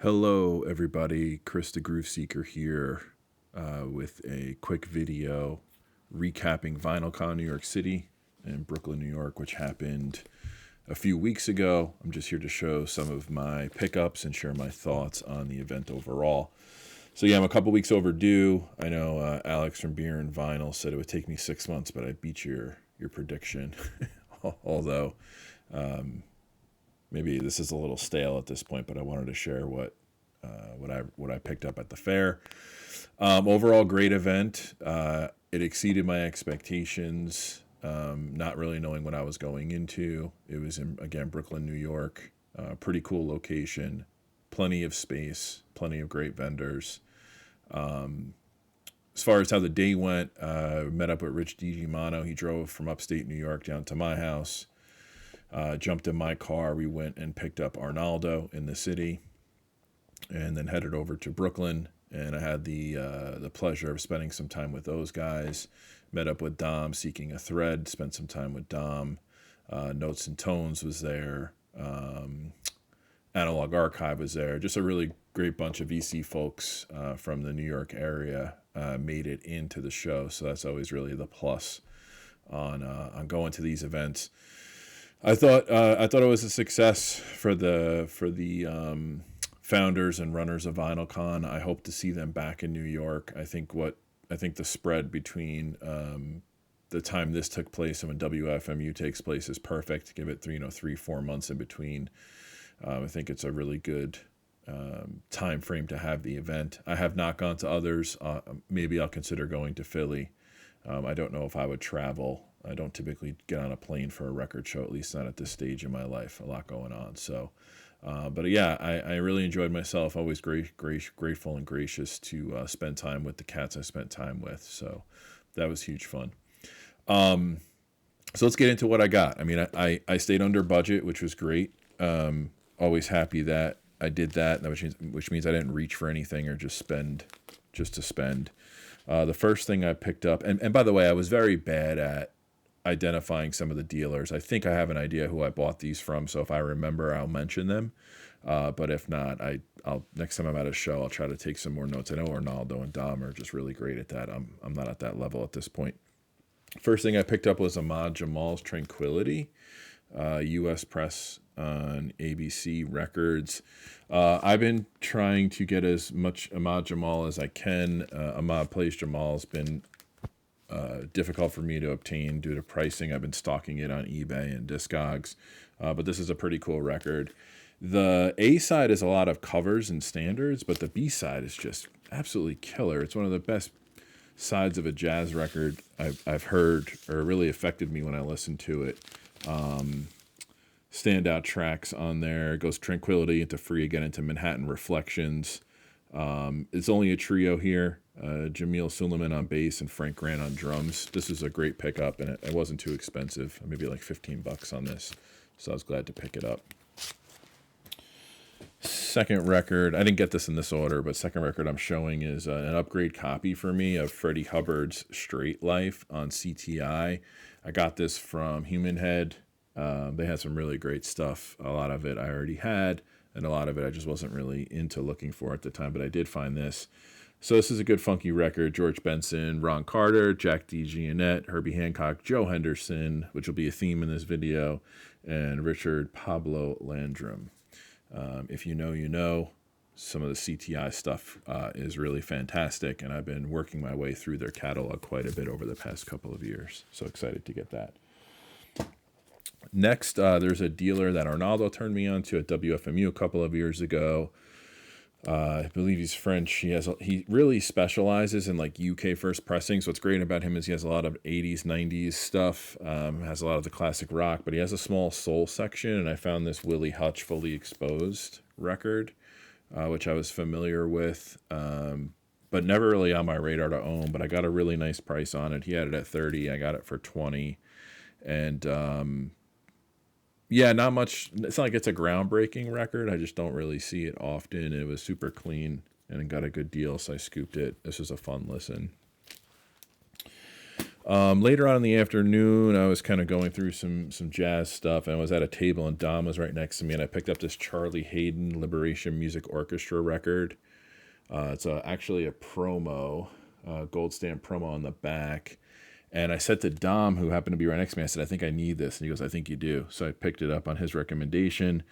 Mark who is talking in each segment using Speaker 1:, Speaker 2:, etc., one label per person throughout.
Speaker 1: Hello, everybody. Chris the Groove Seeker here with a quick video recapping VinylCon New York City and Brooklyn, New York, which happened a few weeks ago. I'm just here to show some of my pickups and share my thoughts on the event overall. So yeah, I'm a couple weeks overdue. I know Alex from Beer and Vinyl said it would take me 6 months, but I beat your prediction. Although maybe this is a little stale at this point, but I wanted to share what I picked up at the fair. Overall, great event. It exceeded my expectations. Not really knowing what I was going into. It was in, again, Brooklyn, New York. Pretty cool location. Plenty of space. Plenty of great vendors. As far as how the day went, met up with Rich DiGimano. He drove from upstate New York down to my house. Jumped in my car. We went and picked up Arnaldo in the city, and then headed over to Brooklyn. And I had the pleasure of spending some time with those guys. Met up with Dom, Seeking a Thread. Spent some time with Dom. Notes and Tones was there. Analog Archive was there. Just a really great bunch of VC folks from the New York area made it into the show. So that's always really the plus on going to these events. I thought it was a success for the founders and runners of VinylCon. I hope to see them back in New York. I think the spread between the time this took place and when WFMU takes place is perfect. Give it 3-4 months in between. I think it's a really good time frame to have the event. I have not gone to others. Maybe I'll consider going to Philly. I don't know if I would travel. I don't typically get on a plane for a record show, at least not at this stage in my life. A lot going on. So, but yeah, I really enjoyed myself. Always grateful and gracious to spend time with the cats I spent time with. So that was huge fun. So let's get into what I got. I mean, I stayed under budget, which was great. Always happy that I did that, which means I didn't reach for anything or just to spend. The first thing I picked up, and by the way, I was very bad at identifying some of the dealers. I think I have an idea who I bought these from, so if I remember, I'll mention them. But if not, I'll next time I'm at a show, I'll try to take some more notes. I know Arnaldo and Dom are just really great at that. I'm not at that level at this point. First thing I picked up was Ahmad Jamal's Tranquility, U.S. press on ABC Records. I've been trying to get as much Ahmad Jamal as I can. Ahmad plays Jamal has been difficult for me to obtain due to pricing. I've been stalking it on eBay and Discogs, but this is a pretty cool record. The A side is a lot of covers and standards, but the B side is just absolutely killer. It's one of the best sides of a jazz record I've heard, or really affected me when I listened to it. Standout tracks on there. It goes Tranquility into Free Again into Manhattan Reflections. It's only a trio here. Jamil Suleiman on bass and Frank Grant on drums. This is a great pickup, and it wasn't too expensive. Maybe like $15 on this, so I was glad to pick it up. Second record, I didn't get this in this order, but second record I'm showing is an upgrade copy for me of Freddie Hubbard's Straight Life on CTI. I got this from Human Head. They had some really great stuff. A lot of it I already had, and a lot of it I just wasn't really into looking for at the time, but I did find this. So this is a good funky record. George Benson, Ron Carter, Jack DeGionet, Herbie Hancock, Joe Henderson, which will be a theme in this video, and Richard Pablo Landrum. If you know, you know. Some of the CTI stuff is really fantastic, and I've been working my way through their catalog quite a bit over the past couple of years. So excited to get that. Next, there's a dealer that Arnaldo turned me on to at WFMU a couple of years ago. I believe he's French. He really specializes in like UK first pressings. What's great about him is he has a lot of 80s, 90s stuff, has a lot of the classic rock, but he has a small soul section, and I found this Willie Hutch Fully Exposed record, which I was familiar with, but never really on my radar to own, but I got a really nice price on it. He had it at 30. I got it for 20. And yeah, not much. It's not like it's a groundbreaking record. I just don't really see it often. It was super clean and got a good deal, so I scooped it. This was a fun listen. Later on in the afternoon, I was kind of going through some jazz stuff, and I was at a table, and Dom was right next to me, and I picked up this Charlie Hayden Liberation Music Orchestra record. It's actually a promo, gold stamp promo on the back. And I said to Dom, who happened to be right next to me, I said, I think I need this. And he goes, I think you do. So I picked it up on his recommendation.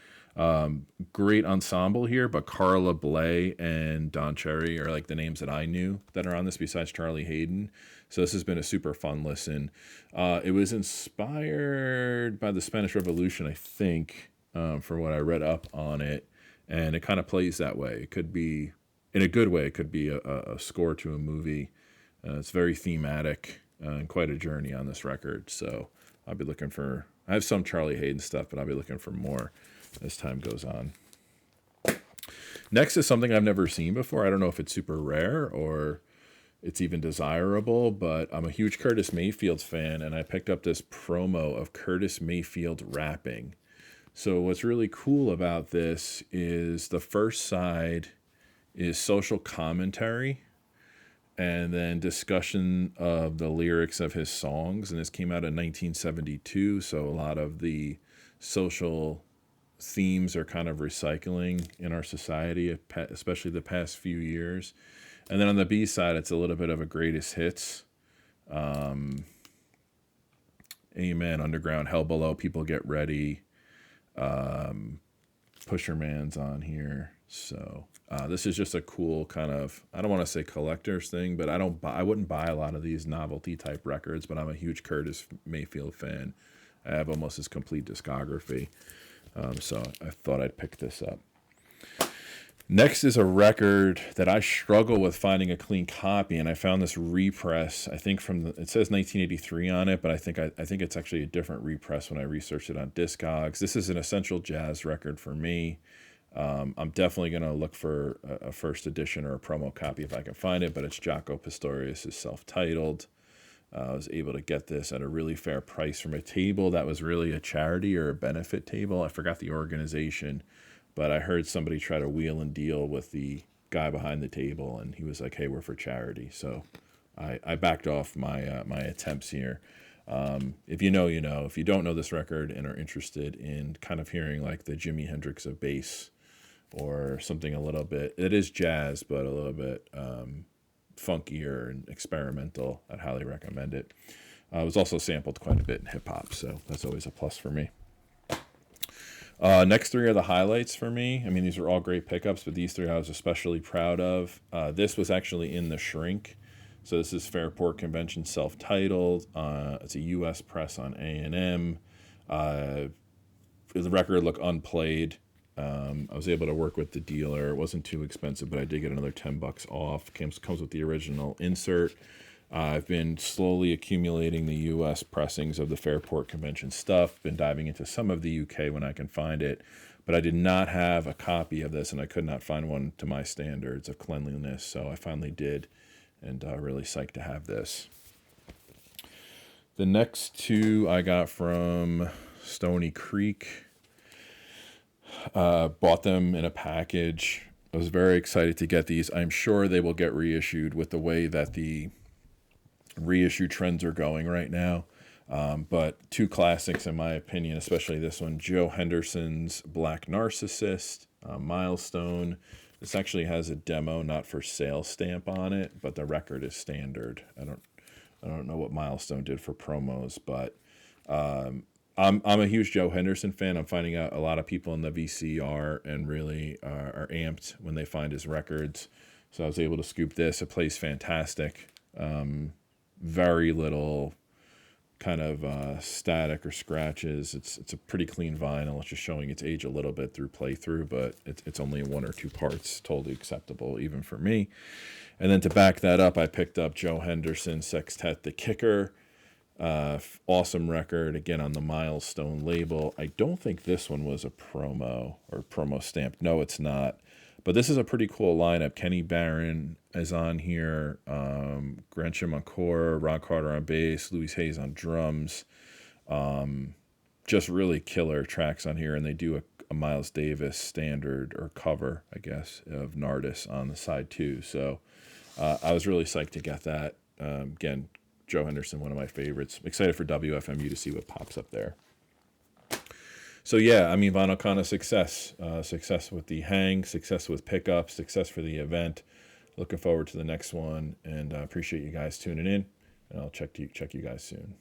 Speaker 1: Great ensemble here, but Carla Bley and Don Cherry are like the names that I knew that are on this besides Charlie Hayden. So this has been a super fun listen. It was inspired by the Spanish Revolution, I think, from what I read up on it. And it kind of plays that way. It could be, in a good way, it could be a score to a movie. It's very thematic and quite a journey on this record. So I'll be looking for, I have some Charlie Hayden stuff, but I'll be looking for more as time goes on. Next is something I've never seen before. I don't know if it's super rare or it's even desirable, but I'm a huge Curtis Mayfield fan, and I picked up this promo of Curtis Mayfield rapping. So what's really cool about this is the first side is social commentary and then discussion of the lyrics of his songs. And this came out in 1972, so a lot of the social themes are kind of recycling in our society, especially the past few years. And then on the B side, it's a little bit of a greatest hits. Amen, Underground, Hell Below, People Get Ready. Pusher Man's on here. So this is just a cool kind of, I don't want to say collector's thing, but I wouldn't buy a lot of these novelty type records, but I'm a huge Curtis Mayfield fan. I have almost his complete discography. So I thought I'd pick this up. Next is a record that I struggle with finding a clean copy, and I found this repress. I think it says 1983 on it, but I think it's actually a different repress when I researched it on Discogs. This is an essential jazz record for me. I'm definitely going to look for a first edition or a promo copy if I can find it, but it's Jaco Pastorius' self-titled. I was able to get this at a really fair price from a table that was really a charity or a benefit table. I forgot the organization, but I heard somebody try to wheel and deal with the guy behind the table, and he was like, hey, we're for charity. So I backed off my my attempts here. If you know, you know. If you don't know this record and are interested in kind of hearing like the Jimi Hendrix of bass or something a little bit, it is jazz, but a little bit funkier and experimental, I'd highly recommend it. It was also sampled quite a bit in hip-hop, so that's always a plus for me. Next three are the highlights for me. I mean, these are all great pickups, but these three I was especially proud of. This was actually in the Shrink. So this is Fairport Convention self-titled. It's a U.S. press on A&M. The record looked unplayed. I was able to work with the dealer. It wasn't too expensive, but I did get another $10 off. Comes with the original insert. I've been slowly accumulating the U.S. pressings of the Fairport Convention stuff. Been diving into some of the U.K. when I can find it. But I did not have a copy of this, and I could not find one to my standards of cleanliness. So I finally did, and really psyched to have this. The next two I got from Stony Creek. Bought them in a package. I was very excited to get these. I'm sure they will get reissued with the way that the reissue trends are going right now. But two classics in my opinion, especially this one, Joe Henderson's Black Narcissist, Milestone. This actually has a demo not for sale stamp on it, but the record is standard. I don't know what Milestone did for promos, but I'm a huge Joe Henderson fan. I'm finding out a lot of people in the VC are and really are amped when they find his records. So I was able to scoop this. It plays fantastic. Very little kind of static or scratches. It's a pretty clean vinyl. It's just showing its age a little bit through playthrough, but it's only one or two parts. Totally acceptable even for me. And then to back that up, I picked up Joe Henderson's Sextet The Kicker. Awesome record, again on the Milestone label. I don't think this one was a promo or promo stamp. No, it's not. But this is a pretty cool lineup. Kenny Barron is on here. Gretchen McCore, Ron Carter on bass, Louis Hayes on drums. Just really killer tracks on here. And they do a Miles Davis standard or cover, I guess, of Nardis on the side too. So I was really psyched to get that. Again, Joe Henderson, one of my favorites. Excited for WFMU to see what pops up there. So yeah, I mean, VinylCon a success. Success with the hang, success with pickup, success for the event. Looking forward to the next one, and I appreciate you guys tuning in, and I'll check you guys soon.